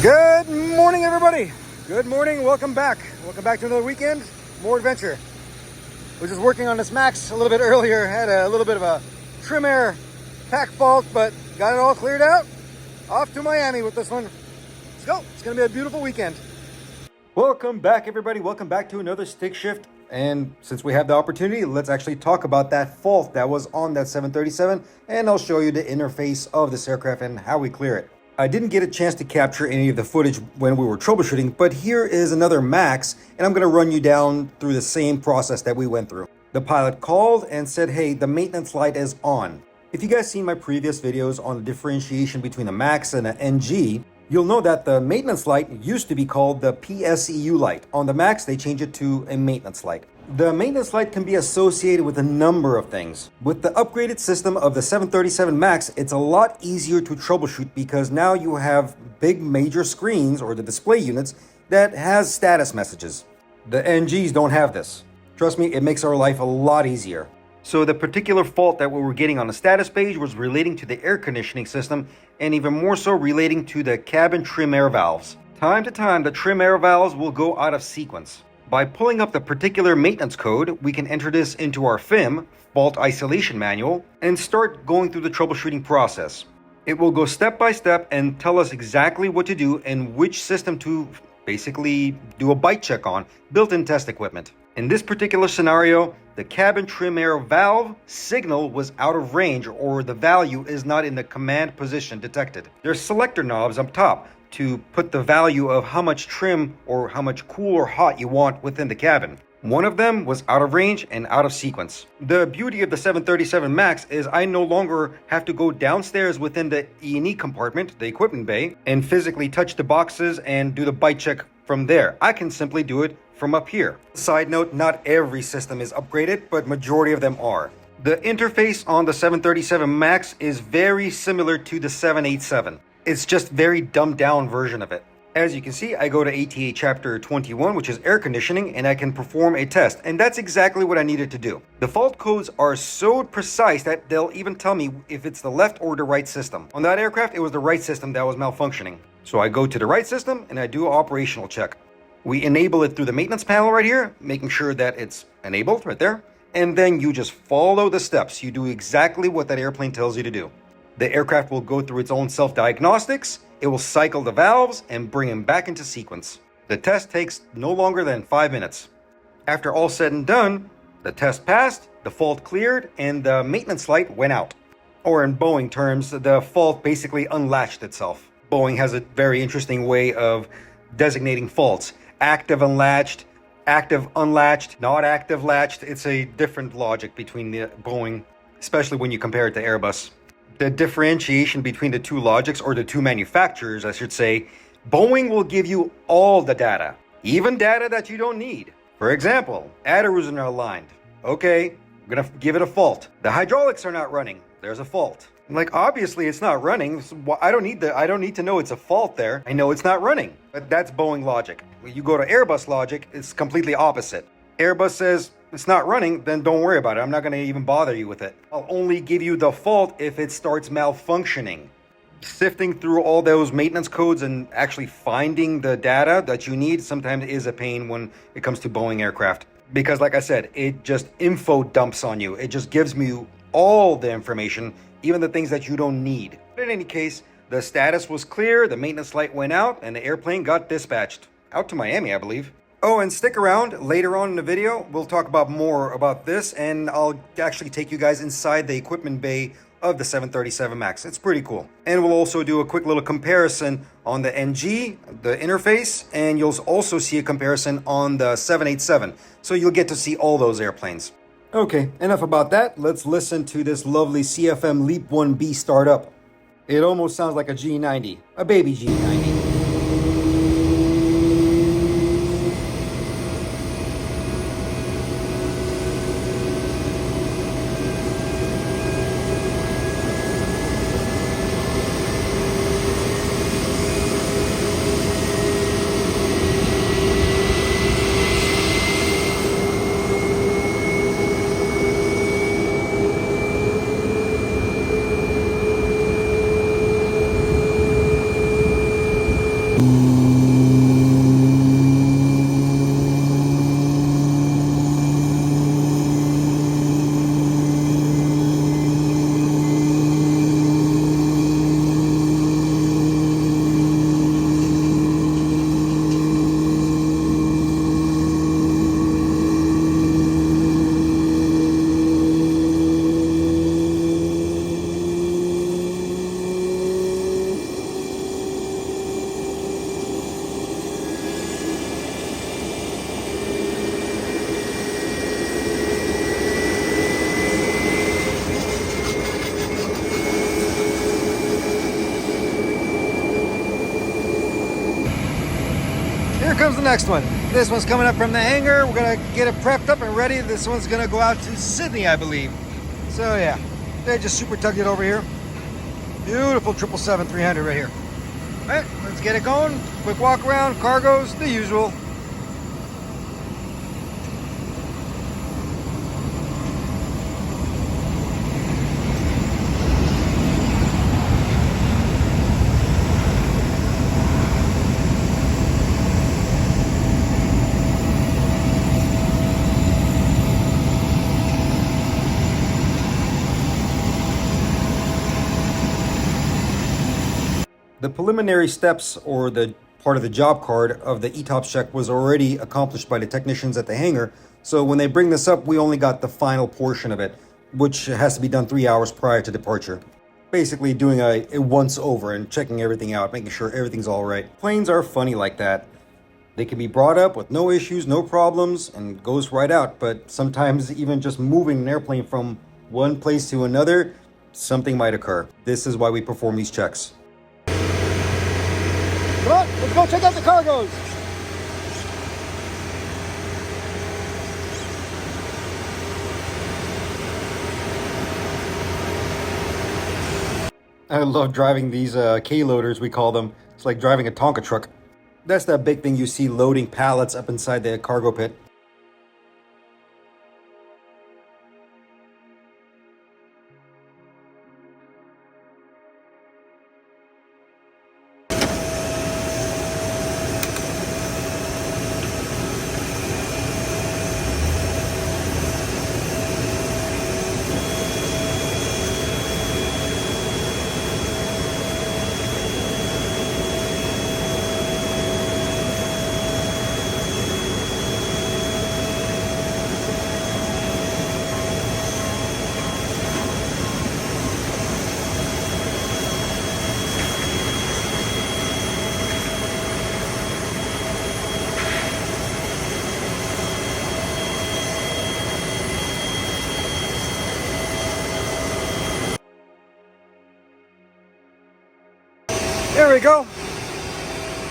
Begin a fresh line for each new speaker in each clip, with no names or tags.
Good morning, everybody. Good morning. Welcome back. Welcome back to another weekend. More adventure. Was just working on this Max a little bit earlier. Had a little bit of a trim air pack fault, but got it all cleared out. Off to Miami with this one. Let's go. It's going to be a beautiful weekend. Welcome back, everybody. Welcome back to another stick shift. And since we have the opportunity, let's actually talk about that fault that was on that 737. And I'll show you the interface of this aircraft and how we clear it. I didn't get a chance to capture any of the footage when we were troubleshooting, but here is another Max, and I'm going to run you down through the same process that we went through. The pilot called and said, hey, the maintenance light is on. If you guys seen my previous videos on the differentiation between a Max and an NG, you'll know that the maintenance light used to be called the PSEU light. On the Max, they changed it to a maintenance light. The maintenance light can be associated with a number of things. With the upgraded system of the 737 MAX, it's a lot easier to troubleshoot because now you have big major screens or the display units that has status messages. The NGs don't have this. Trust me, it makes our life a lot easier. So the particular fault that we were getting on the status page was relating to the air conditioning system and even more so relating to the cabin trim air valves. Time to time, the trim air valves will go out of sequence. By pulling up the particular maintenance code, we can enter this into our FIM, Fault Isolation Manual, and start going through the troubleshooting process. It will go step by step and tell us exactly what to do and which system to basically do a bite check on, built-in test equipment. In this particular scenario, the cabin trim air valve signal was out of range or the value is not in the command position detected. There's selector knobs up top to put the value of how much trim or how much cool or hot you want within the cabin. One of them was out of range and out of sequence. The beauty of the 737 MAX is I no longer have to go downstairs within the E&E compartment, the equipment bay, and physically touch the boxes and do the bite check from there. I can simply do it from up here. Side note, not every system is upgraded, but majority of them are. The interface on the 737 MAX is very similar to the 787. It's just very dumbed down version of it. As you can see, I go to ATA chapter 21, which is air conditioning, and I can perform a test. And that's exactly what I needed to do. The fault codes are so precise that they'll even tell me if it's the left or the right system. On that aircraft, it was the right system that was malfunctioning. So I go to the right system and I do an operational check. We enable it through the maintenance panel right here, making sure that it's enabled right there. And then you just follow the steps. You do exactly what that airplane tells you to do. The aircraft will go through its own self-diagnostics, it will cycle the valves and bring them back into sequence. The test takes no longer than 5 minutes. After all said and done, the test passed, the fault cleared, and the maintenance light went out. Or in Boeing terms, the fault basically unlatched itself. Boeing has a very interesting way of designating faults. Active unlatched, active unlatched, not active latched. It's a different logic between the Boeing, especially when you compare it to Airbus. The differentiation between the two logics, or the two manufacturers, I should say, Boeing will give you all the data, even data that you don't need. For example, adderers are not aligned. Okay, I'm gonna give it a fault. The hydraulics are not running. There's a fault. Like, obviously it's not running. So I don't need to know it's a fault there. I know it's not running. But that's Boeing logic. When you go to Airbus logic, it's completely opposite. Airbus says it's not running, then don't worry about it. I'm not going to even bother you with it. I'll only give you the fault if it starts malfunctioning. Sifting through all those maintenance codes and actually finding the data that you need sometimes is a pain when it comes to Boeing aircraft. Because like I said, it just info dumps on you. It just gives you all the information, even the things that you don't need. But in any case, the status was clear, the maintenance light went out, and the airplane got dispatched. Out to Miami, I believe. Oh, and stick around. Later on in the video, we'll talk about more about this, and I'll actually take you guys inside the equipment bay of the 737 MAX. It's pretty cool. And we'll also do a quick little comparison on the NG, the interface, and you'll also see a comparison on the 787. So you'll get to see all those airplanes. Okay, enough about that. Let's listen to this lovely CFM LEAP 1B startup. It almost sounds like a G90, a baby G90. Here comes the next one. This one's coming up from the hangar. We're gonna get it prepped up and ready. This one's gonna go out to Sydney, I believe. So yeah, they just super tugged it over here. Beautiful 777-300 right here. All right, let's get it going. Quick walk around, cargos, the usual. The preliminary steps, or the part of the job card of the ETOPS check, was already accomplished by the technicians at the hangar. So when they bring this up, we only got the final portion of it, which has to be done 3 hours prior to departure. Basically doing a once over and checking everything out, making sure everything's all right. Planes are funny like that. They can be brought up with no issues, no problems, and goes right out. But sometimes even just moving an airplane from one place to another, something might occur. This is why we perform these checks. Come on, let's go check out the cargos. I love driving these K-loaders, we call them. It's like driving a Tonka truck. That's that big thing you see loading pallets up inside the cargo pit. There we go.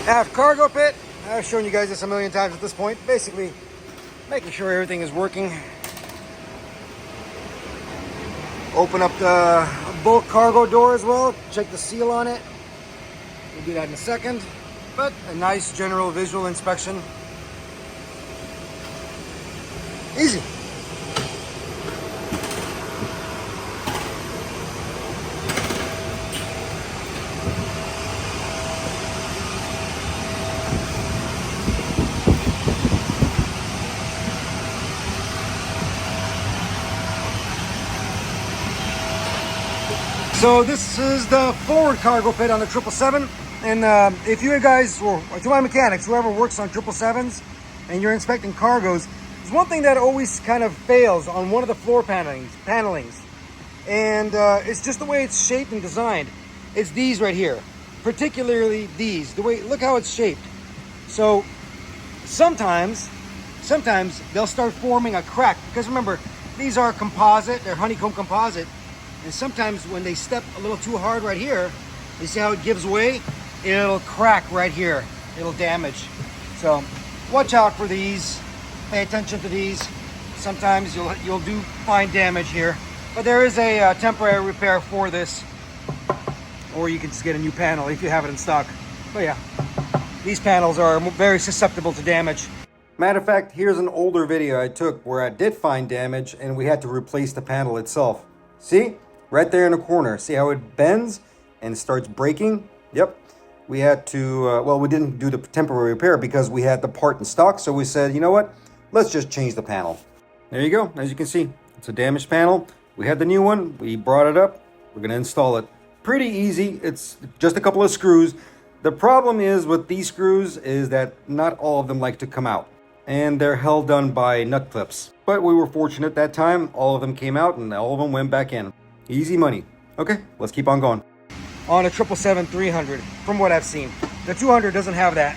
Aft cargo pit. I've shown you guys this a million times at this point. Basically, making sure everything is working. Open up the bulk cargo door as well. Check the seal on it. We'll do that in a second. But a nice general visual inspection. Easy. So this is the forward cargo pit on the 777, and if you guys, or to my mechanics, whoever works on 777s, and you're inspecting cargos, there's one thing that always kind of fails on one of the floor panelings, and it's just the way it's shaped and designed. It's these right here, particularly these. The way, look how it's shaped. So sometimes they'll start forming a crack, because remember, these are composite, they're honeycomb composite. And sometimes when they step a little too hard right here, you see how it gives way? It'll crack right here. It'll damage. So watch out for these. Pay attention to these. Sometimes you'll do find damage here. But there is a temporary repair for this. Or you can just get a new panel if you have it in stock. But yeah, these panels are very susceptible to damage. Matter of fact, here's an older video I took where I did find damage and we had to replace the panel itself. See? Right there in the corner. See how it bends and starts breaking? Yep. We had to, well, we didn't do the temporary repair because we had the part in stock. So we said, you know what? Let's just change the panel. There you go. As you can see, it's a damaged panel. We had the new one. We brought it up. We're going to install it. Pretty easy. It's just a couple of screws. The problem is with these screws is that not all of them like to come out. And they're held down by nut clips. But we were fortunate that time. All of them came out and all of them went back in. Easy money. Okay, let's keep on going. On a 777-300, from what I've seen. The 200 doesn't have that.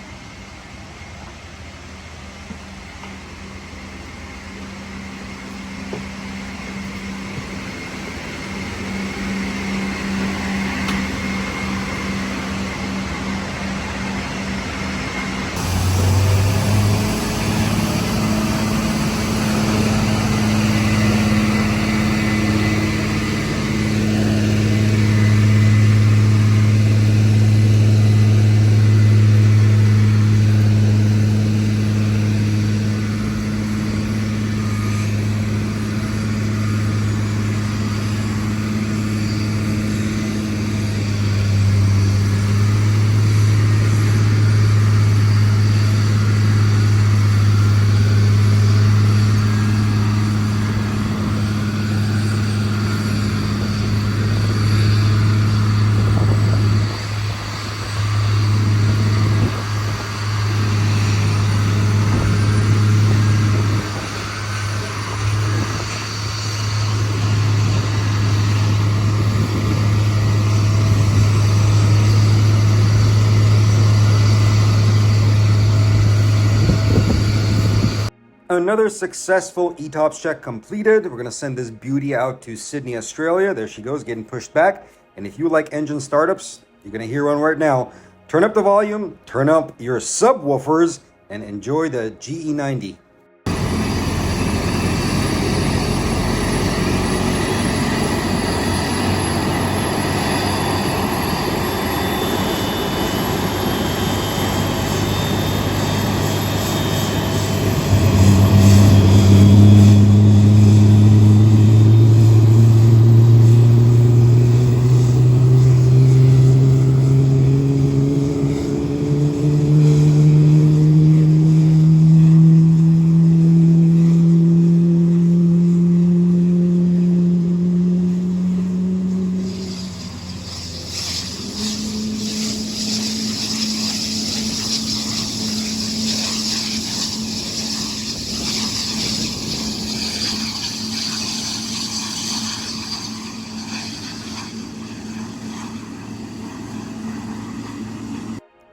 Another successful ETOPS check completed. We're going to send this beauty out to Sydney, Australia. There she goes, getting pushed back. And if you like engine startups, you're going to hear one right now. Turn up the volume, turn up your subwoofers, and enjoy the GE90.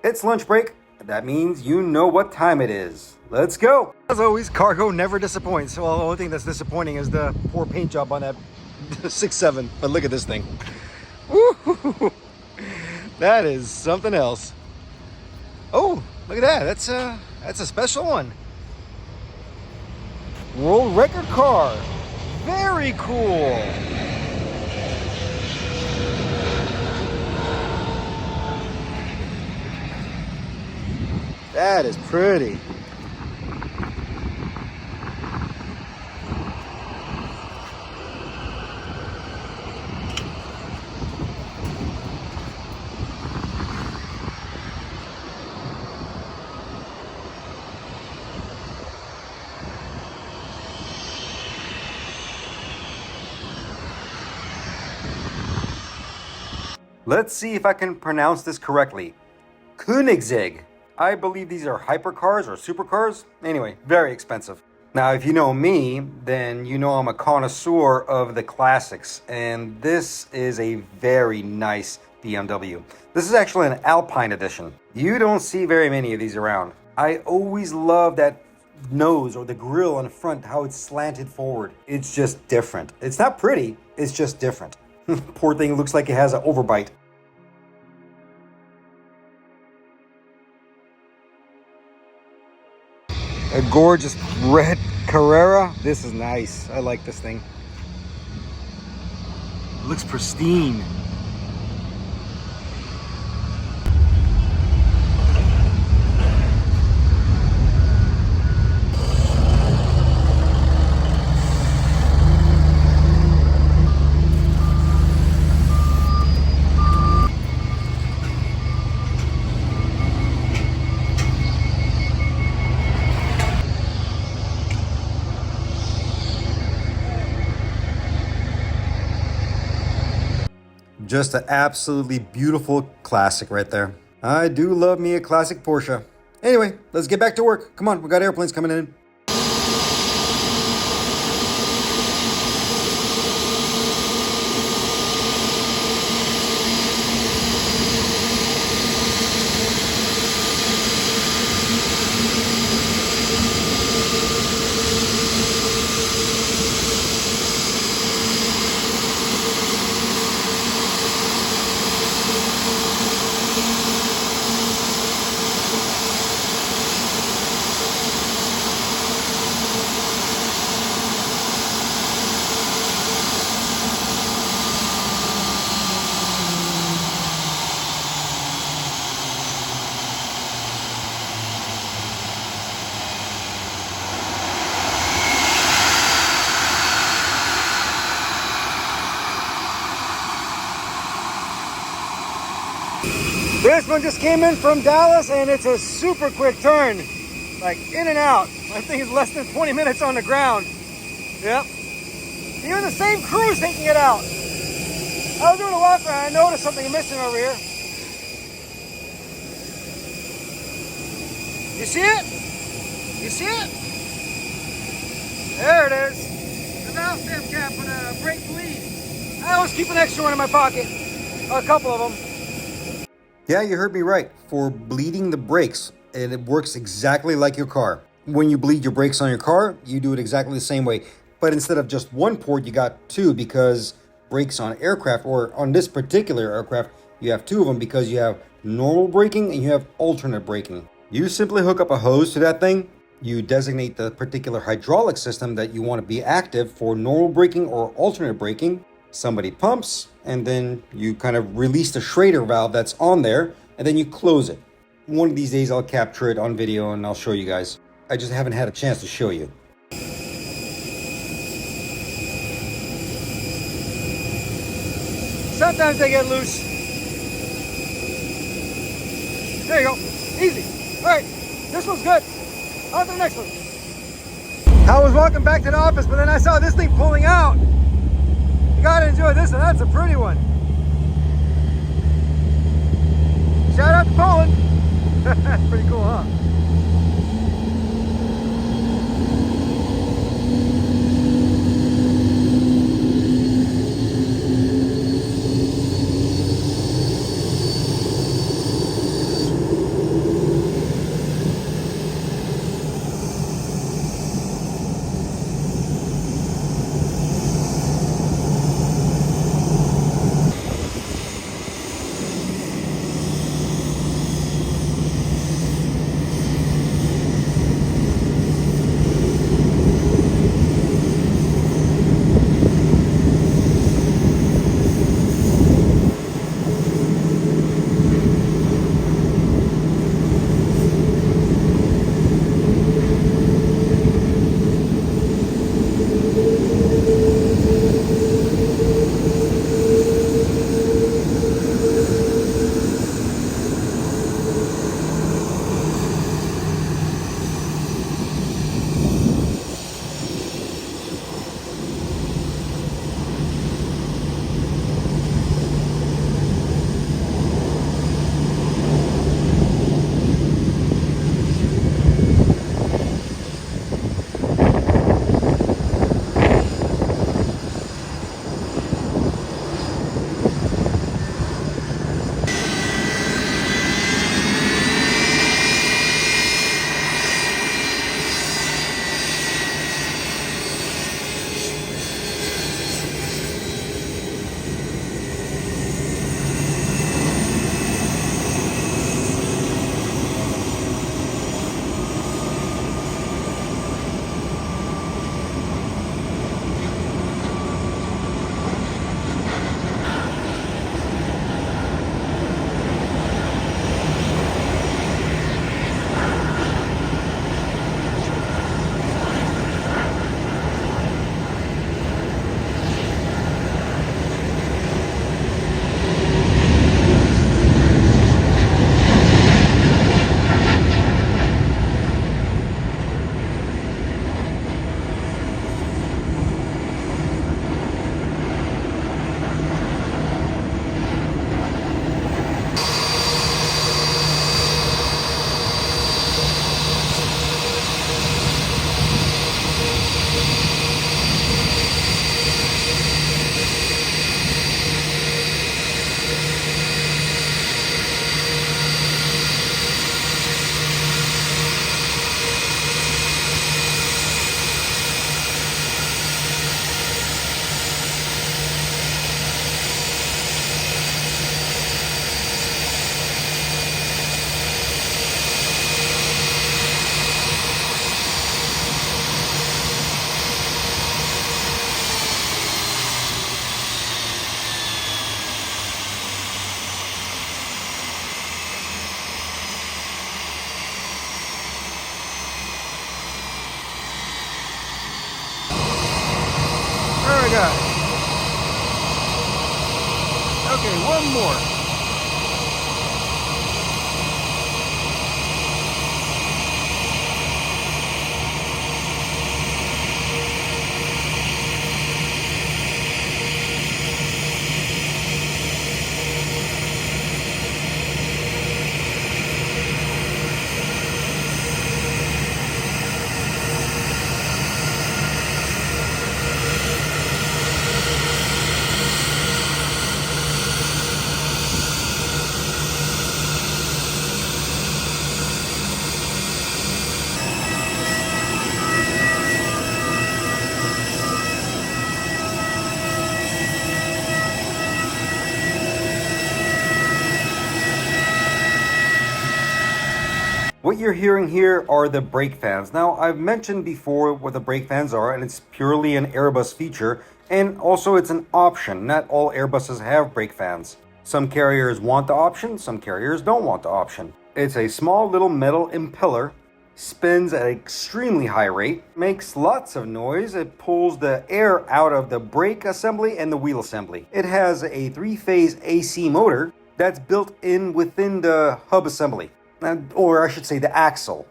It's lunch break. That means you know what time it is. Let's go. As always, cargo never disappoints. Well, the only thing that's disappointing is the poor paint job on that 6.7. But look at this thing. Woo! That is something else. Oh, look at that. That's a special one. World record car. Very cool. That is pretty. Let's see if I can pronounce this correctly. Koenigsegg. I believe these are hypercars or supercars. Anyway, very expensive. Now, if you know me, then you know I'm a connoisseur of the classics. And this is a very nice BMW. This is actually an Alpine edition. You don't see very many of these around. I always love that nose or the grille on the front, how it's slanted forward. It's just different. It's not pretty, it's just different. Poor thing looks like it has an overbite. A gorgeous red Carrera. This is nice. I like this thing. It looks pristine. Just an absolutely beautiful classic right there. I do love me a classic Porsche. Anyway, let's get back to work. Come on, we got airplanes coming in. This one just came in from Dallas and it's a super quick turn. Like in and out. I think it's less than 20 minutes on the ground. Yep. Even the same crew's taking it out. I was doing a walk around, I noticed something missing over here. You see it? You see it? There it is. The valve stem cap for the brake bleed. I always keep an extra one in my pocket. A couple of them. Yeah, you heard me right. For bleeding the brakes, and it works exactly like your car. When you bleed your brakes on your car, you do it exactly the same way. But instead of just one port, you got two, because brakes on aircraft, or on this particular aircraft, you have two of them because you have normal braking and you have alternate braking. You simply hook up a hose to that thing. You designate the particular hydraulic system that you want to be active for normal braking or alternate braking. Somebody pumps, and then you kind of release the Schrader valve that's on there, and then you close it. One of these days I'll capture it on video and I'll show you guys. I just haven't had a chance to show you. Sometimes they get loose. There you go. Easy. All right. This one's good. On to the next one. I was walking back to the office, but then I saw this thing pulling out. You gotta enjoy this one. That's a pretty one. Shout out to Poland. That's pretty cool, huh? got? Okay, one more. What you're hearing here are the brake fans. Now, I've mentioned before what the brake fans are, and it's purely an Airbus feature, and also it's an option. Not all Airbuses have brake fans. Some carriers want the option, some carriers don't want the option. It's a small little metal impeller, spins at an extremely high rate, makes lots of noise. It pulls the air out of the brake assembly and the wheel assembly. It has a 3-phase AC motor that's built in within the hub assembly. Or I should say the axle.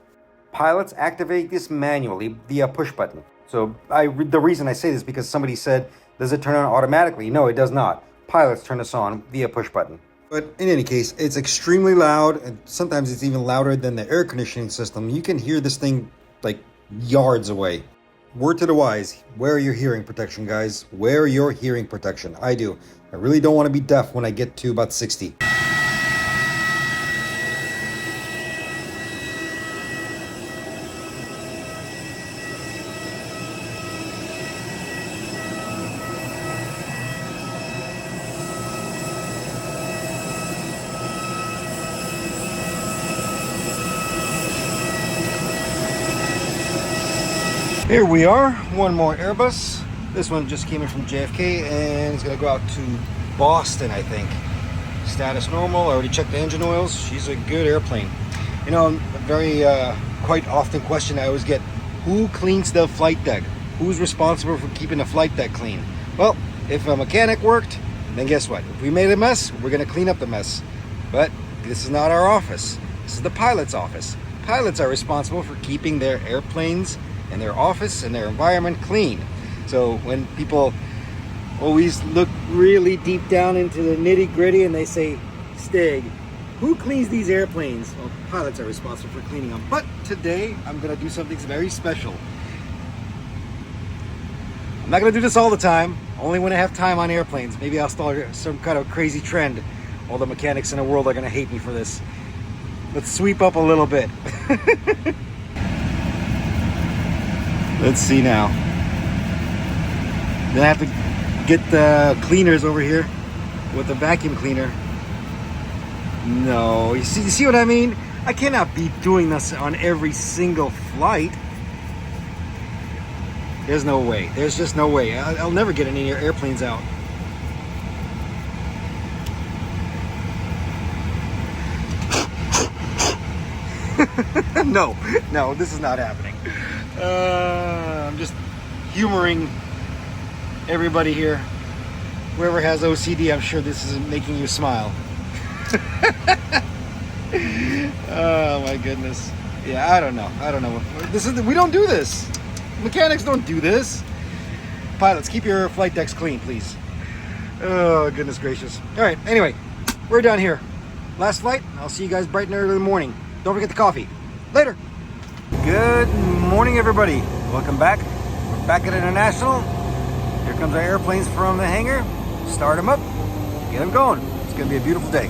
Pilots activate this manually via push button. So the reason I say this is because somebody said, does it turn on automatically? No, it does not. Pilots turn this on via push button. But in any case, it's extremely loud, and sometimes it's even louder than the air conditioning system. You can hear this thing like yards away. Word to the wise, wear your hearing protection, guys. Wear your hearing protection. I do. I really don't want to be deaf when I get to about 60. Here we are, one more Airbus. This one just came in from JFK and it's gonna go out to Boston, I think. Status normal, I already checked the engine oils. She's a good airplane. You know, a very quite often question I always get, who cleans the flight deck? Who's responsible for keeping the flight deck clean? Well, if a mechanic worked, then guess what? If we made a mess, we're gonna clean up the mess. But this is not our office. This is the pilot's office. Pilots are responsible for keeping their airplanes and their office and their environment clean. So when people always look really deep down into the nitty gritty and they say, Stig, who cleans these airplanes? Well, pilots are responsible for cleaning them. But today I'm gonna do something very special. I'm not gonna do this all the time, only when I have time on airplanes. Maybe I'll start some kind of crazy trend. All the mechanics in the world are gonna hate me for this. Let's sweep up a little bit. Let's see now. Then I have to get the cleaners over here with the vacuum cleaner. No, you see what I mean? I cannot be doing this on every single flight. There's no way. There's just no way. I'll never get any airplanes out. No, this is not happening. I'm just humoring everybody here. Whoever has OCD, I'm sure this is making you smile. Oh my goodness. Yeah, I don't know. We don't do this. Mechanics don't do this. Pilots, keep your flight decks clean, please. Oh, goodness gracious. All right, anyway, we're done here. Last flight. I'll see you guys bright and early in the morning. Don't forget the coffee. Later. Good morning, everybody. Welcome back. We're back at International. Here comes our airplanes from the hangar. Start them up. Get them going. It's going to be a beautiful day.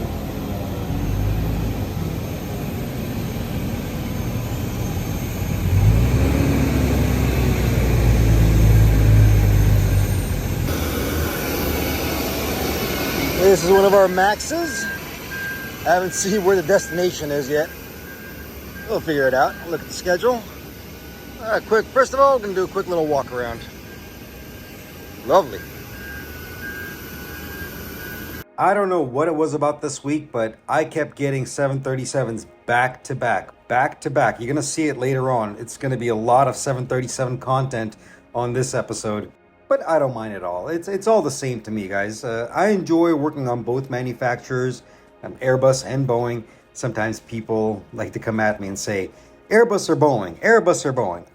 This is one of our Maxes. I haven't seen where the destination is yet. We'll figure it out. Look at the schedule. First of all, we're gonna do a quick little walk around. Lovely. I don't know what it was about this week, but I kept getting 737s back to back. You're gonna see it later on. It's gonna be a lot of 737 content on this episode, but I don't mind at all. It's all the same to me, guys. I enjoy working on both manufacturers, Airbus and Boeing. Sometimes people like to come at me and say, Airbus or Boeing, Airbus or Boeing.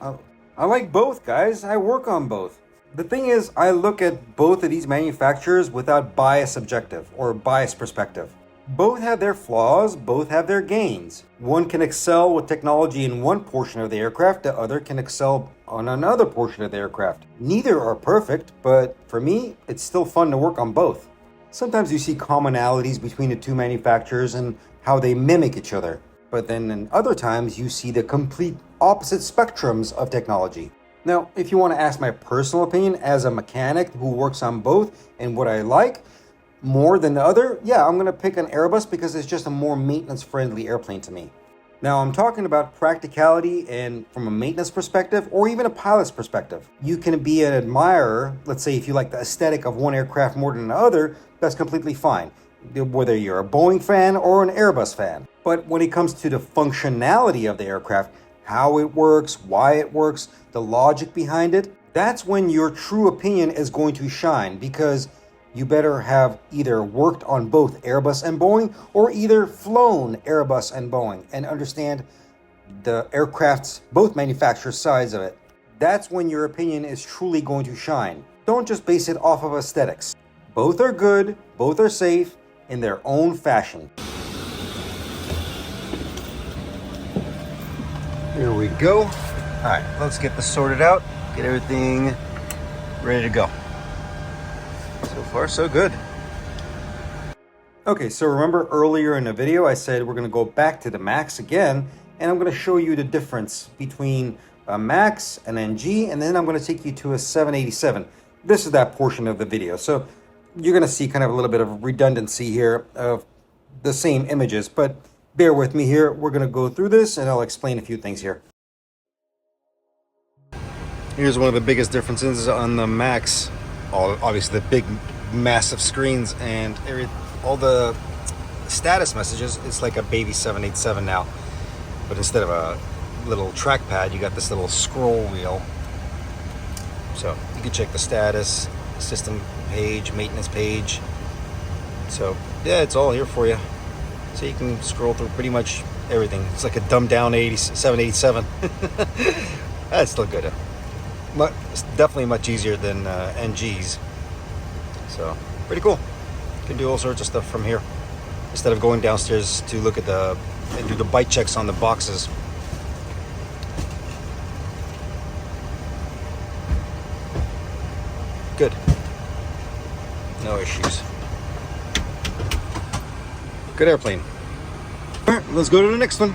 I like both, guys. I work on both. The thing is, I look at both of these manufacturers without bias objective or bias perspective. Both have their flaws, both have their gains. One can excel with technology in one portion of the aircraft, the other can excel on another portion of the aircraft. Neither are perfect, but for me, it's still fun to work on both. Sometimes you see commonalities between the two manufacturers and how they mimic each other. But then in other times, you see the complete opposite spectrums of technology. Now, if you want to ask my personal opinion as a mechanic who works on both and what I like more than the other, yeah, I'm going to pick an Airbus because it's just a more maintenance-friendly airplane to me. Now, I'm talking about practicality and from a maintenance perspective or even a pilot's perspective. You can be an admirer, let's say if you like the aesthetic of one aircraft more than another, that's completely fine, whether you're a Boeing fan or an Airbus fan. But when it comes to the functionality of the aircraft, how it works, why it works, the logic behind it, that's when your true opinion is going to shine, because you better have either worked on both Airbus and Boeing or either flown Airbus and Boeing and understand the aircraft's both manufacturers' sides of it. That's when your opinion is truly going to shine. Don't just base it off of aesthetics. Both are good, both are safe in their own fashion. Here we go. All right, let's get this sorted out, get everything ready to go. So far, so good. Okay, so remember earlier in the video I said we're going to go back to the MAX again, and I'm going to show you the difference between a MAX, an NG, and then I'm going to take you to a 787. This is that portion of the video. So you're going to see kind of a little bit of redundancy here of the same images, but bear with me here. We're going to go through this and I'll explain a few things here. Here's one of the biggest differences on the MAX. Obviously the big massive screens and all the status messages. It's like a baby 787 now, but instead of a little trackpad, you got this little scroll wheel, so you can check the status, system page, maintenance page. So yeah, it's all here for you, so you can scroll through pretty much everything. It's like a dumbed down 787. That's still good. It's definitely much easier than NGs. So pretty cool. You can do all sorts of stuff from here instead of going downstairs to look at and do the bite checks on the boxes. Good. No issues. Good airplane. All right, let's go to the next one.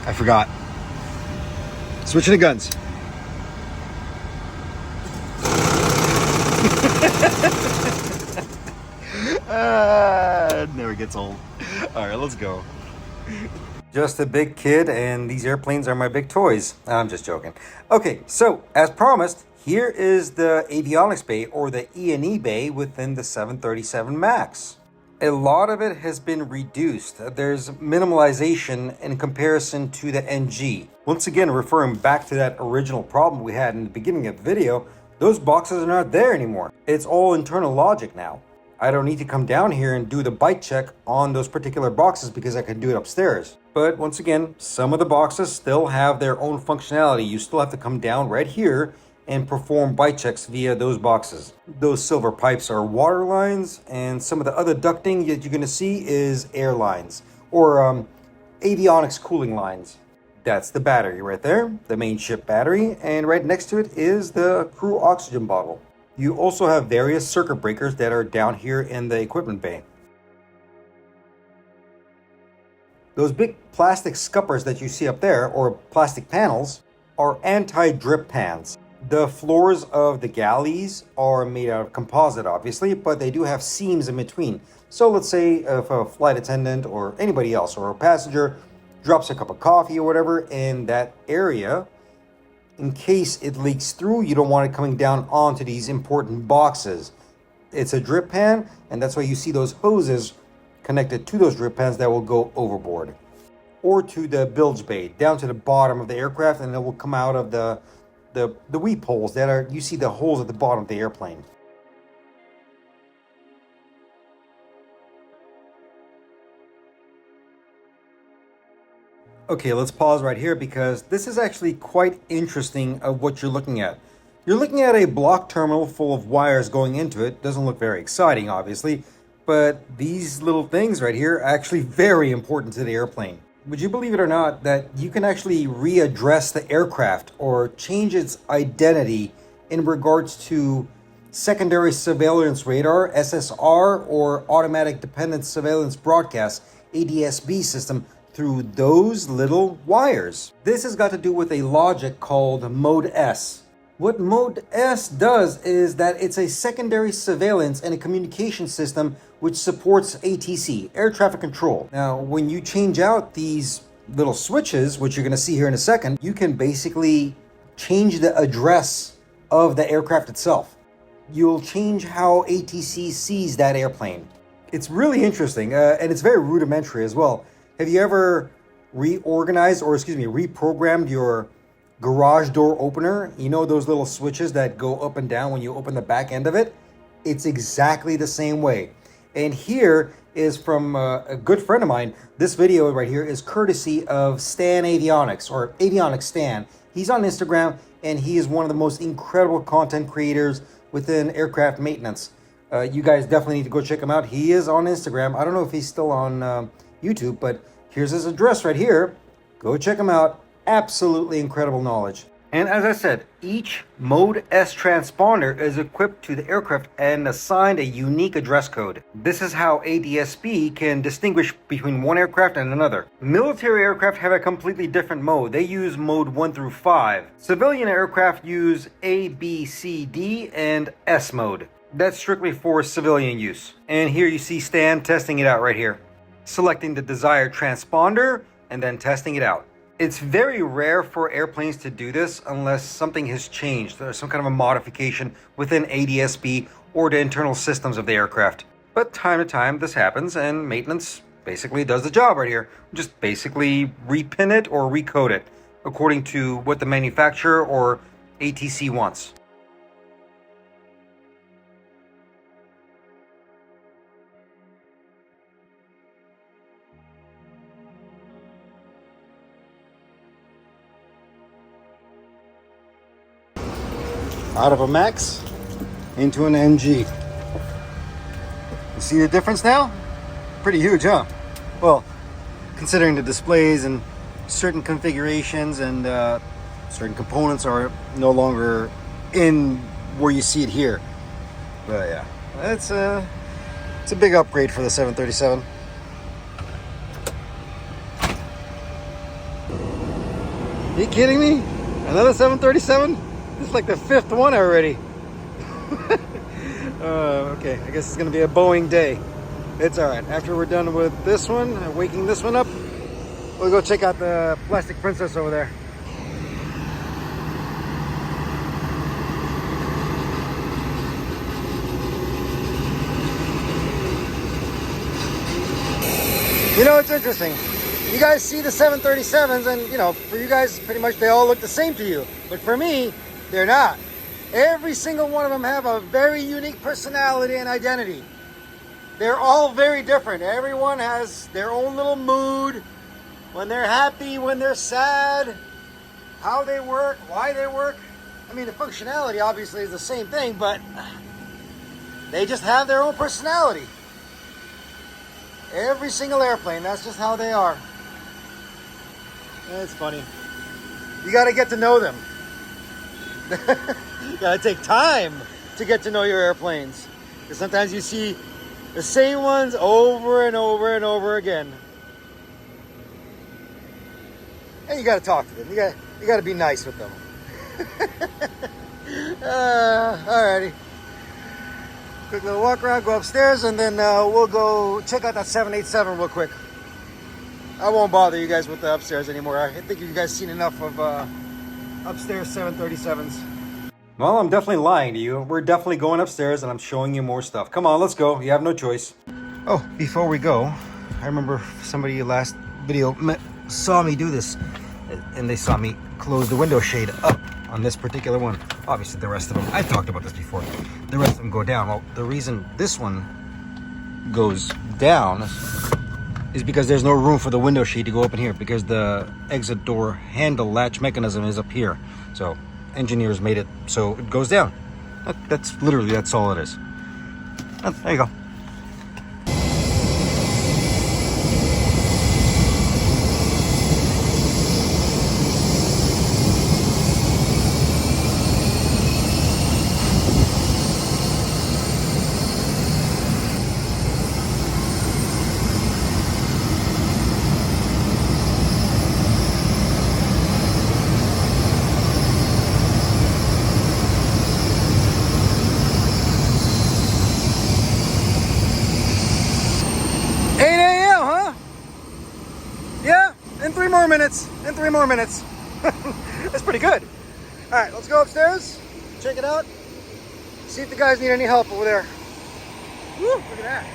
I forgot. Switching the guns. It never gets old. All right, let's go. Just a big kid, and these airplanes are my big toys. I'm just joking. Okay, so as promised, here is the avionics bay, or the E&E bay, within the 737 MAX. A lot of it has been reduced. There's minimalization in comparison to the NG. Once again, referring back to that original problem we had in the beginning of the video, those boxes are not there anymore. It's all internal logic now. I don't need to come down here and do the bite check on those particular boxes because I can do it upstairs. But once again, some of the boxes still have their own functionality. You still have to come down right here and perform bite checks via those boxes. Those silver pipes are water lines, and some of the other ducting that you're going to see is air lines, or avionics cooling lines. That's the battery right there, the main ship battery, and right next to it is the crew oxygen bottle. You also have various circuit breakers that are down here in the equipment bay. Those big plastic scuppers that you see up there, or plastic panels, are anti-drip pans. The floors of the galleys are made out of composite, obviously, but they do have seams in between. So let's say if a flight attendant or anybody else or a passenger drops a cup of coffee or whatever in that area, in case it leaks through, you don't want it coming down onto these important boxes. It's a drip pan, and that's why you see those hoses connected to those drip pans that will go overboard. Or to the bilge bay, down to the bottom of the aircraft, and it will come out of the weep holes that are, you see the holes at the bottom of the airplane. Okay, let's pause right here because this is actually quite interesting of what you're looking at. You're looking at a block terminal full of wires going into it. Doesn't look very exciting, obviously, but these little things right here are actually very important to the airplane. Would you believe it or not that you can actually readdress the aircraft or change its identity in regards to secondary surveillance radar, SSR, or automatic dependent surveillance broadcast, ADS-B system, through those little wires? This has got to do with a logic called Mode S. What Mode S does is that it's a secondary surveillance and a communication system which supports ATC, air traffic control. Now, when you change out these little switches, which you're going to see here in a second, you can basically change the address of the aircraft itself. You'll change how ATC sees that airplane. It's really interesting, and it's very rudimentary as well. Have you ever reprogrammed your garage door opener? You know those little switches that go up and down when you open the back end of it? It's exactly the same way. And here is from a good friend of mine. This video right here is courtesy of Stan Avionics, or Avionics Stan. He's on Instagram, and he is one of the most incredible content creators within aircraft maintenance. You guys definitely need to go check him out. He is on Instagram. I don't know if he's still on YouTube, but here's his address right here. Go check him out. Absolutely incredible knowledge. And as I said, each Mode S transponder is equipped to the aircraft and assigned a unique address code. This is how ADS-B can distinguish between one aircraft and another. Military aircraft have a completely different mode. They use mode 1 through 5. Civilian aircraft use A, B, C, D, and S mode. That's strictly for civilian use. And here you see Stan testing it out right here. Selecting the desired transponder and then testing it out. It's very rare for airplanes to do this unless something has changed. There's some kind of a modification within ADS-B or the internal systems of the aircraft. But time to time this happens, and maintenance basically does the job right here. Just basically repin it or recode it according to what the manufacturer or ATC wants. Out of a Max into an NG. You see the difference now? Pretty huge, huh? Well, considering the displays and certain configurations and certain components are no longer in where you see it here. But yeah, it's a big upgrade for the 737. Are you kidding me? Another 737? This is like the 5th one already. Okay, I guess it's gonna be a Boeing day. It's all right. After we're done with this one, waking this one up, we'll go check out the Plastic Princess over there. You know, it's interesting. You guys see the 737s, and you know, for you guys, pretty much they all look the same to you. But for me, they're not. Every single one of them have a very unique personality and identity. They're all very different. Everyone has their own little mood. When they're happy, when they're sad, how they work, why they work. I mean, the functionality obviously is the same thing, but they just have their own personality. Every single airplane, that's just how they are. It's funny. You got to get to know them. You gotta take time to get to know your airplanes, because sometimes you see the same ones over and over and over again, and you gotta talk to them. You gotta be nice with them. Alrighty, quick little walk around, go upstairs, and then we'll go check out that 787 real quick. I won't bother you guys with the upstairs anymore. I think you guys seen enough of upstairs 737s. Well, I'm definitely lying to you. We're definitely going upstairs, and I'm showing you more stuff. Come on, let's go. You have no choice. Oh, before we go, I remember somebody last video saw me do this, and they saw me close the window shade up on this particular one. Obviously, the rest of them, I've talked about this before, the rest of them go down. Well, the reason this one goes down is because there's no room for the window shade to go up in here, because the exit door handle latch mechanism is up here. So engineers made it so it goes down. That's literally, that's all it is. There you go. more minutes, and 3 more minutes. That's pretty good. All right, let's go upstairs, check it out, see if the guys need any help over there. Woo, look at that.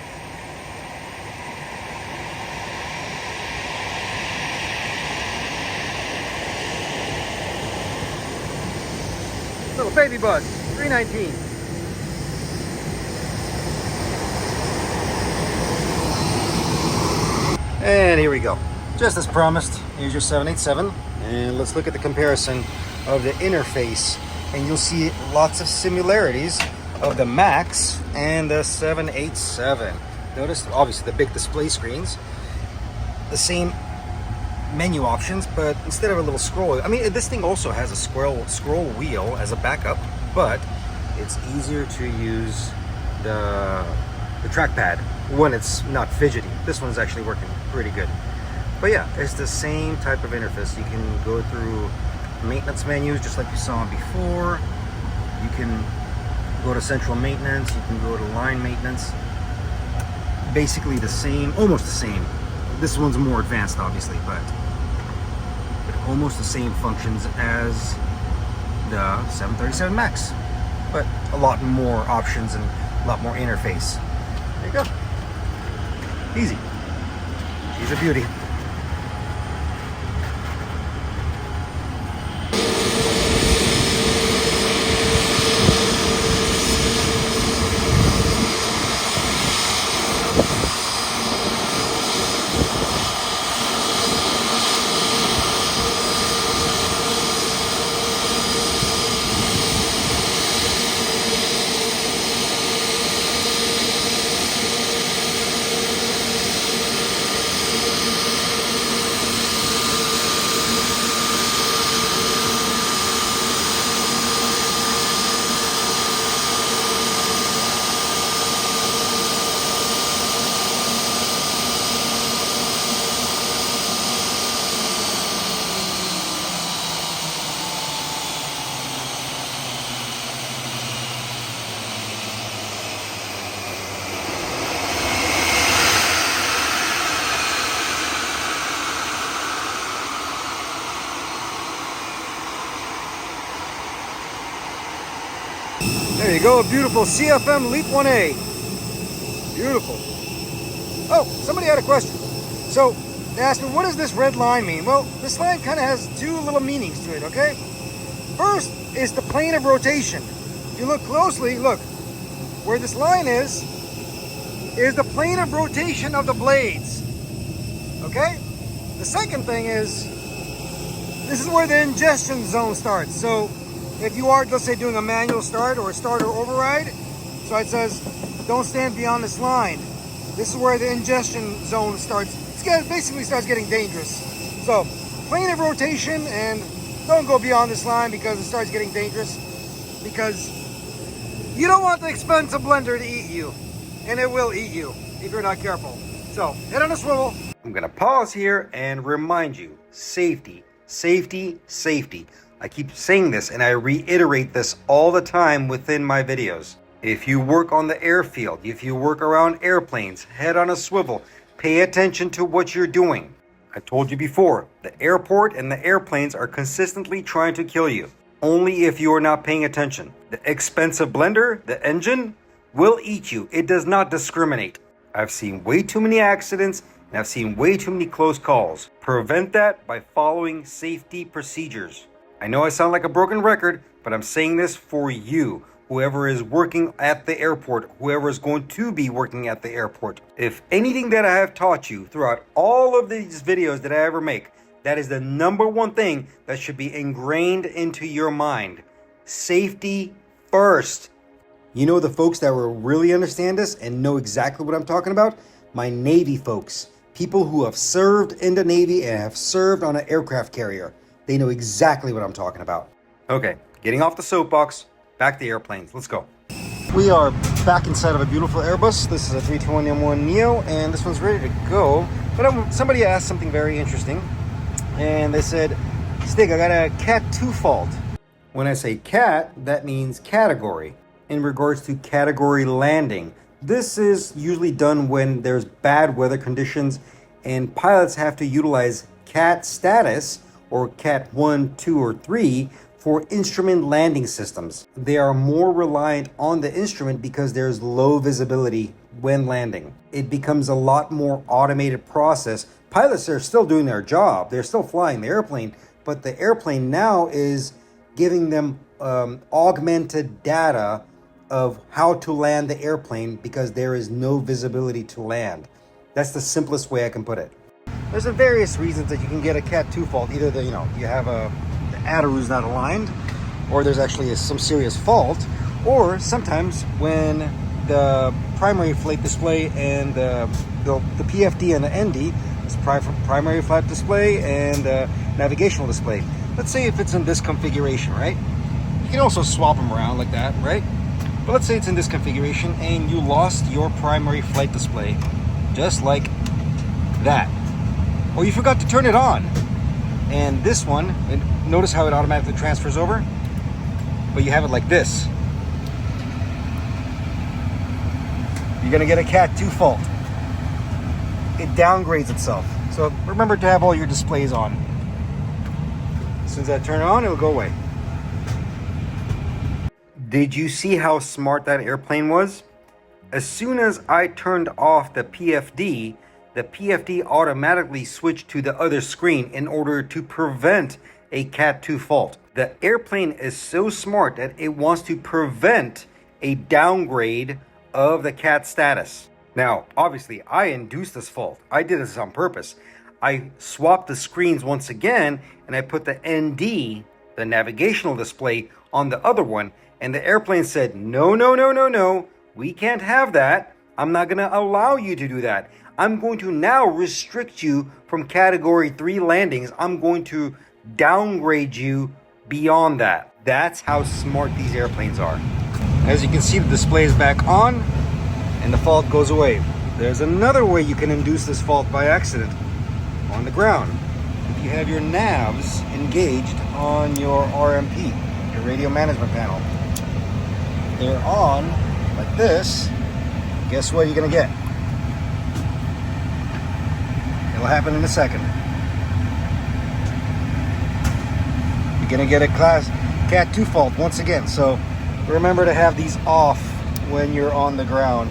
Little baby bus, 319. And here we go. Just as promised, here's your 787. And let's look at the comparison of the interface. And you'll see lots of similarities of the MAX and the 787. Notice, obviously, the big display screens. The same menu options, but instead of a little scroll, I mean, this thing also has a scroll wheel as a backup, but it's easier to use the trackpad when it's not fidgety. This one's actually working pretty good. But yeah, it's the same type of interface. You can go through maintenance menus just like you saw before. You can go to central maintenance, you can go to line maintenance. Basically the same, almost the same. This one's more advanced obviously, but almost the same functions as the 737 MAX, but a lot more options and a lot more interface. There you go. Easy. She's a beauty. There you go, beautiful CFM LEAP 1A. Beautiful. Oh, somebody had a question. So they asked me, what does this red line mean? Well, this line kind of has two little meanings to it, okay? First is the plane of rotation. If you look closely, look, where this line is the plane of rotation of the blades, okay? The second thing is, this is where the ingestion zone starts. So if you are, let's say, doing a manual start or a starter override, so it says, don't stand beyond this line. This is where the ingestion zone starts. It basically starts getting dangerous. So, plane of rotation, and don't go beyond this line because it starts getting dangerous. Because you don't want the expensive blender to eat you. And it will eat you if you're not careful. So, head on a swivel. I'm going to pause here and remind you, safety, safety, safety. I keep saying this and I reiterate this all the time within my videos. If you work on the airfield, if you work around airplanes, head on a swivel, pay attention to what you're doing. I told you before, the airport and the airplanes are consistently trying to kill you. Only if you are not paying attention. The expensive blender, the engine, will eat you. It does not discriminate. I've seen way too many accidents and I've seen way too many close calls. Prevent that by following safety procedures. I know I sound like a broken record, but I'm saying this for you, whoever is working at the airport, whoever is going to be working at the airport. If anything that I have taught you throughout all of these videos that I ever make, that is the number one thing that should be ingrained into your mind. Safety first. You know the folks that will really understand this and know exactly what I'm talking about? My Navy folks. People who have served in the Navy and have served on an aircraft carrier. They know exactly what I'm talking about. Okay, getting off the soapbox, back to airplanes. Let's go. We are back inside of a beautiful Airbus. This is a 321 Neo, and this one's ready to go. But somebody asked something very interesting, and they said, Stig, I got a Cat 2 fault. When I say cat, that means category. In regards to category landing, this is usually done when there's bad weather conditions and pilots have to utilize CAT status, or CAT 1, 2, or 3, for instrument landing systems. They are more reliant on the instrument because there's low visibility when landing. It becomes a lot more automated process. Pilots are still doing their job. They're still flying the airplane, but the airplane now is giving them augmented data of how to land the airplane because there is no visibility to land. That's the simplest way I can put it. There's various reasons that you can get a Cat 2 fault. Either the, you have the Ataru's not aligned, or there's actually some serious fault, or sometimes when the primary flight display and the PFD and the ND, it's primary flight display and navigational display. Let's say if it's in this configuration, right? You can also swap them around like that, right? But let's say it's in this configuration and you lost your primary flight display, just like that. Or you forgot to turn it on. And this one, and notice how it automatically transfers over? But you have it like this. You're gonna get a Cat 2 fault. It downgrades itself. So remember to have all your displays on. As soon as I turn it on, it'll go away. Did you see how smart that airplane was? As soon as I turned off the PFD automatically switched to the other screen in order to prevent a Cat 2 fault. The airplane is so smart that it wants to prevent a downgrade of the Cat status. Now, obviously, I induced this fault. I did this on purpose. I swapped the screens once again, and I put the ND, the navigational display, on the other one, and the airplane said, no, no, no, no, no, we can't have that. I'm not going to allow you to do that. I'm going to now restrict you from Category 3 landings. I'm going to downgrade you beyond that. That's how smart these airplanes are. As you can see, the display is back on and the fault goes away. There's another way you can induce this fault by accident on the ground. If you have your navs engaged on your RMP, your radio management panel, they're on like this, guess what you're gonna get? It'll happen in a second. You're gonna get a Cat 2 fault once again. So remember to have these off when you're on the ground.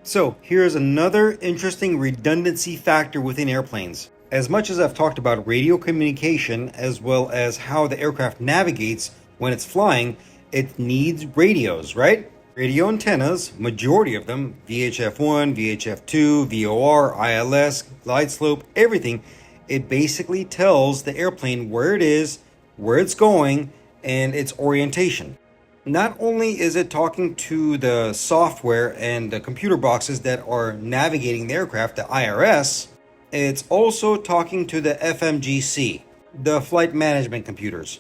So here's another interesting redundancy factor within airplanes. As much as I've talked about radio communication as well as how the aircraft navigates when it's flying, it needs radios, right? Radio antennas, majority of them, VHF1, VHF2, VOR, ILS, glide slope, everything, it basically tells the airplane where it is, where it's going, and its orientation. Not only is it talking to the software and the computer boxes that are navigating the aircraft, the IRS, it's also talking to the FMGC, the flight management computers.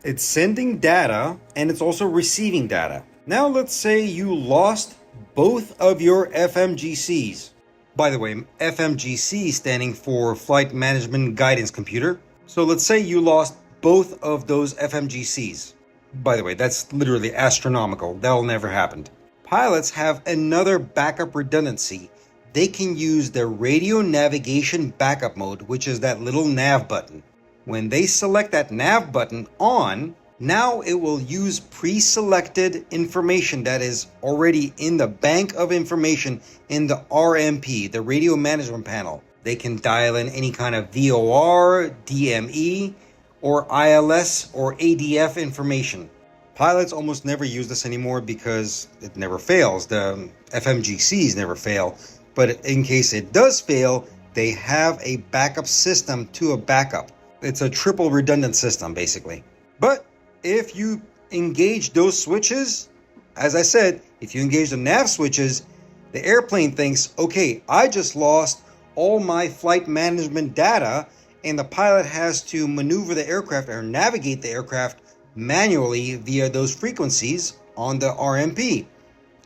It's sending data and it's also receiving data. Now let's say you lost both of your FMGCs. By the way, FMGC standing for Flight Management Guidance Computer. So let's say you lost both of those FMGCs. By the way, that's literally astronomical. That'll never happen. Pilots have another backup redundancy. They can use the radio navigation backup mode, which is that little nav button. When they select that nav button on, now it will use pre-selected information that is already in the bank of information in the RMP, the radio management panel. They can dial in any kind of VOR, DME, or ILS or ADF information. Pilots almost never use this anymore because it never fails. The FMGCs never fail. But in case it does fail, they have a backup system to a backup. It's a triple redundant system, basically. But if you engage those switches, as I said, if you engage the nav switches, the airplane thinks, okay, I just lost all my flight management data, and the pilot has to maneuver the aircraft or navigate the aircraft manually via those frequencies on the RMP.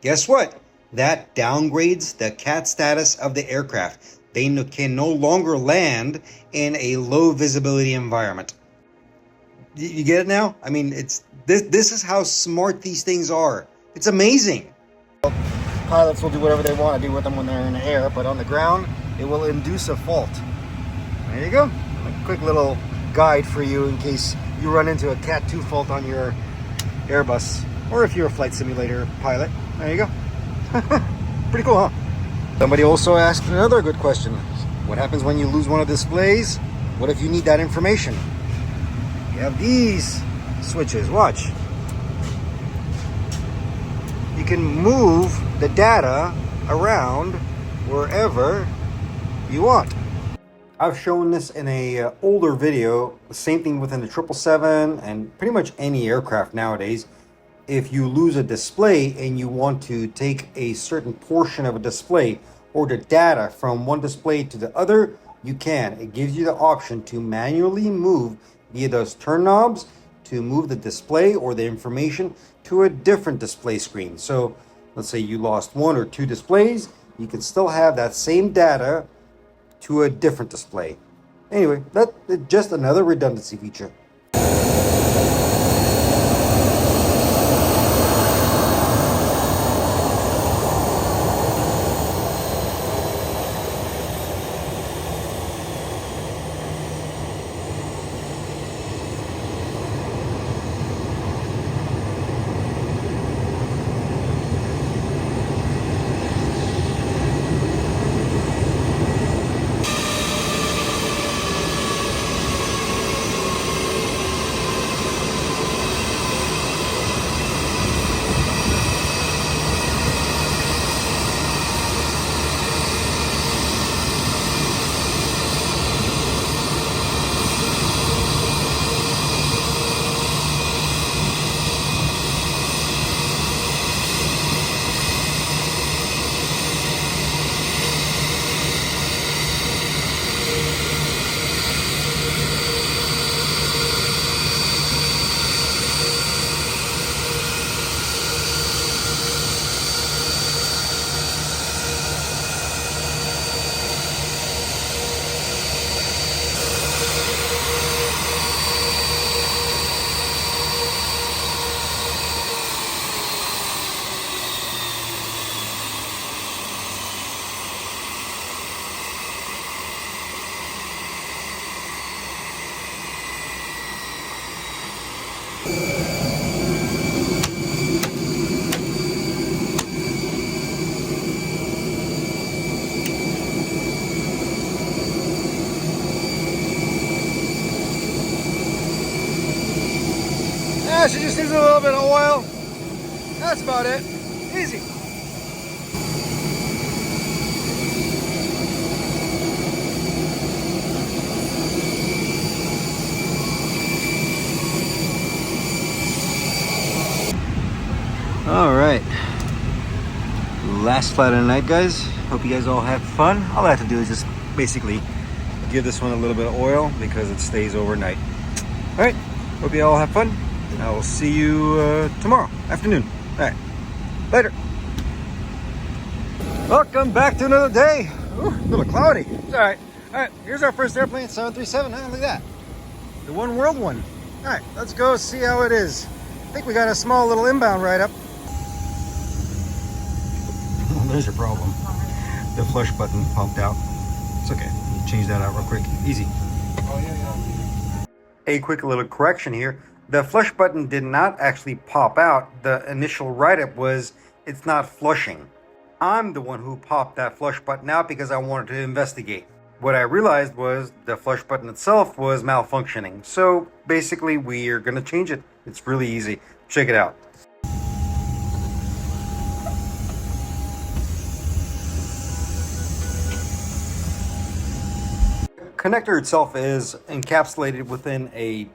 Guess what? That downgrades the CAT status of the aircraft. They can no longer land in a low visibility environment. You get it now? I mean, this is how smart these things are. It's amazing. Pilots will do whatever they want to do with them when they're in the air, but on the ground, it will induce a fault. There you go. A quick little guide for you in case you run into a Cat 2 fault on your Airbus, or if you're a flight simulator pilot. There you go. Pretty cool, huh? Somebody also asked another good question. What happens when you lose one of the displays? What if you need that information? You have these switches. Watch. You can move the data around wherever you want. I've shown this in a older video. The same thing within the 777 and pretty much any aircraft nowadays. If you lose a display and you want to take a certain portion of a display or the data from one display to the other, you can. It gives you the option to manually move via those turn knobs to move the display or the information to a different display screen. So let's say you lost one or two displays, you can still have that same data to a different display. Anyway, that's just another redundancy feature. She just needs a little bit of oil. That's about it. Easy. All right. Last flight of the night, guys. Hope you guys all had fun. All I have to do is just basically give this one a little bit of oil because it stays overnight. All right. Hope you all have fun. I will see you tomorrow afternoon. All right, later. Welcome back to another day. Ooh, a little cloudy. It's all right. All right, here's our first airplane, 737. Huh? Look at that. The one world one. All right, let's go see how it is. I think we got a small little inbound right up. There's your problem. The flush button popped out. It's okay. Change that out real quick. Easy. Oh, yeah. A quick little correction here. The flush button did not actually pop out. The initial write-up was, it's not flushing. I'm the one who popped that flush button out because I wanted to investigate. What I realized was the flush button itself was malfunctioning. So basically we are going to change it. It's really easy. Check it out. Connector itself is encapsulated within a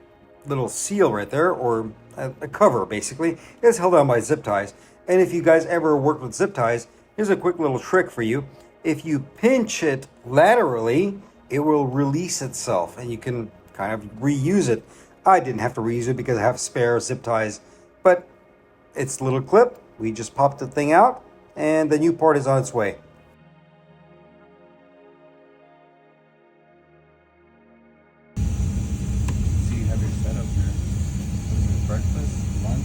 little seal right there, or a cover basically. It's held on by zip ties. And if you guys ever worked with zip ties, here's a quick little trick for you. If you pinch it laterally, it will release itself and you can kind of reuse it. I didn't have to reuse it because I have spare zip ties, but it's a little clip. We just popped the thing out and the new part is on its way.
Breakfast, lunch,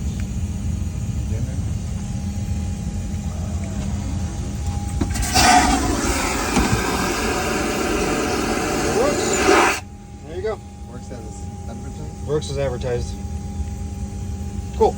dinner.
It works. Works as advertised. Cool.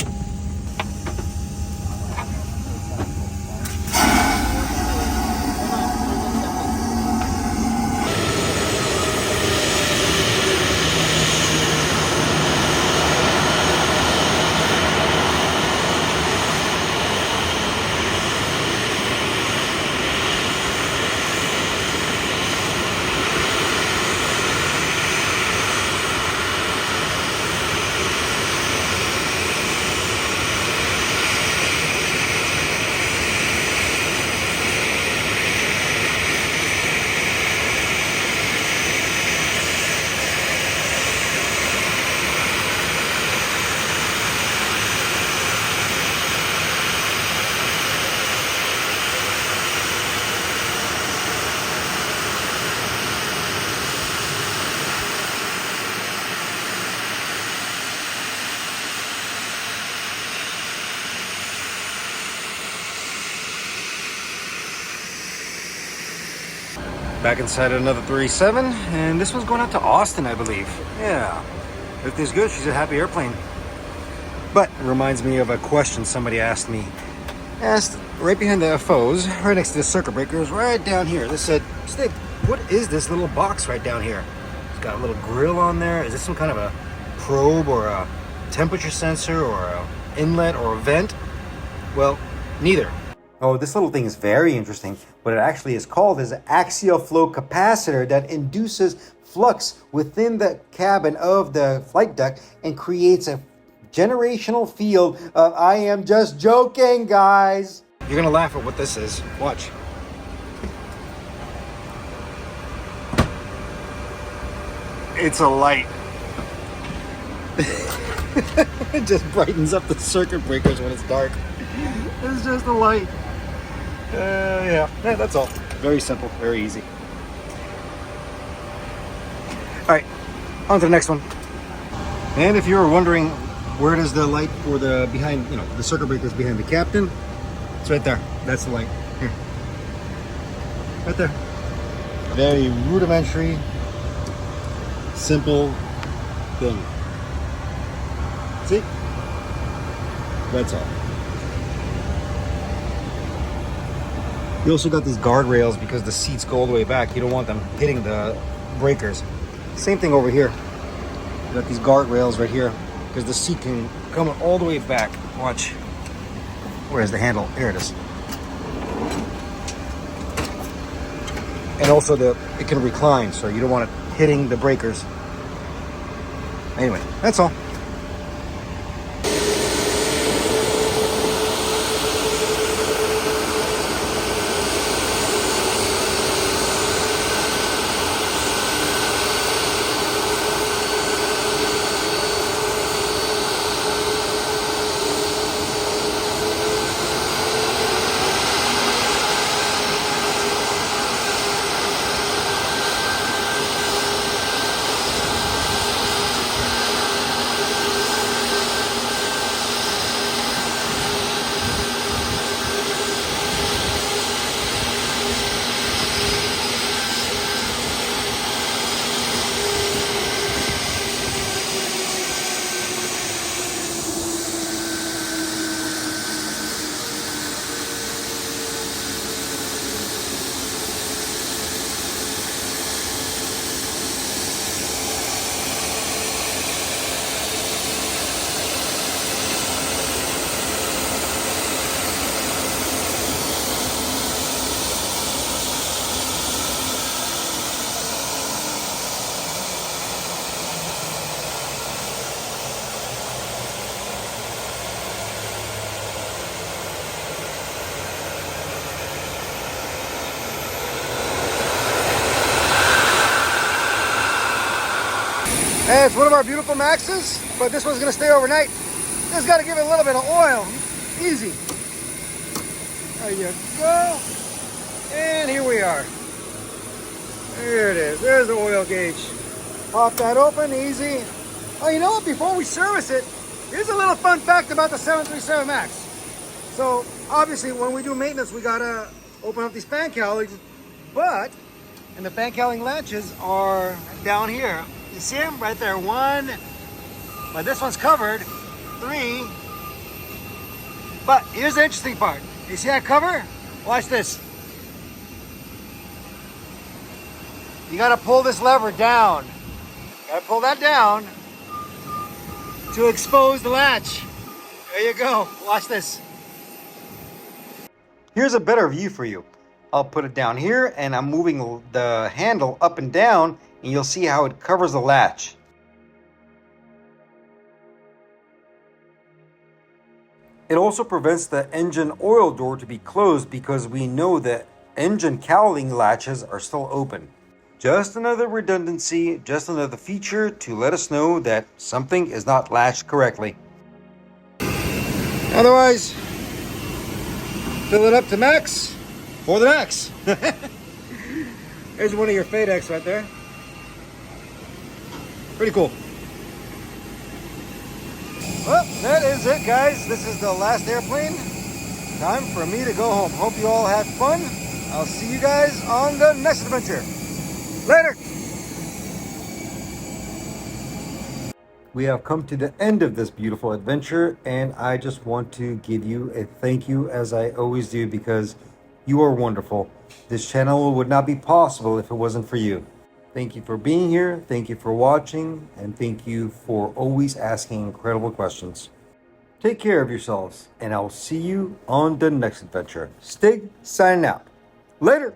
Back inside another 37, and this one's going out to Austin, I believe. Yeah, everything's good. She's a happy airplane. But it reminds me of a question somebody asked me. Asked right behind the FOs, right next to the circuit breakers, right down here. They said, Stig, what is this little box right down here? It's got a little grill on there. Is this some kind of a probe or a temperature sensor or an inlet or a vent? Well, neither. Oh, this little thing is very interesting. What it actually is called is an axial flow capacitor that induces flux within the cabin of the flight deck and creates a generational field of I am just joking, guys. You're gonna laugh at what this is. Watch. It's a light. It just brightens up the circuit breakers when it's dark. It's just a light. Yeah, that's all. Very simple, very easy. All right, on to the next one. And if you were wondering, where does the light for the behind, the circuit breakers behind the captain? It's right there. That's the light. Here. Right there. Very rudimentary, simple thing. See? That's all. You also got these guardrails because the seats go all the way back. You don't want them hitting the breakers. Same thing over here. You got these guardrails right here because the seat can come all the way back. Watch. Where's the handle? Here it is. And also it can recline, so you don't want it hitting the breakers. Anyway, that's all. Hey, it's one of our beautiful Maxes, but this one's gonna stay overnight. Just gotta give it a little bit of oil. Easy. There you go. And here we are. There it is. There's the oil gauge. Pop that open, easy. Oh, you know what? Before we service it, here's a little fun fact about the 737 MAX. So, obviously, when we do maintenance, we gotta open up these fan cowlings, and the fan cowling latches are down here. You see them right there? 1, but this one's covered. 3. But here's the interesting part. You see that cover? Watch this. You gotta pull this lever down. Gotta pull that down to expose the latch. There you go. Watch this. Here's a better view for you. I'll put it down here and I'm moving the handle up and down and you'll see how it covers the latch. It also prevents the engine oil door to be closed because we know that engine cowling latches are still open. Just another redundancy, just another feature to let us know that something is not latched correctly. Otherwise, fill it up to max for the max. There's one of your FedEx right there. Pretty cool. Well, that is it, guys. This is the last airplane. Time for me to go home. Hope you all had fun. I'll see you guys on the next adventure. Later. We have come to the end of this beautiful adventure, and I just want to give you a thank you, as I always do, because you are wonderful. This channel would not be possible if it wasn't for you. Thank you for being here, thank you for watching, and thank you for always asking incredible questions. Take care of yourselves, and I'll see you on the next adventure. Stig, signing out. Later!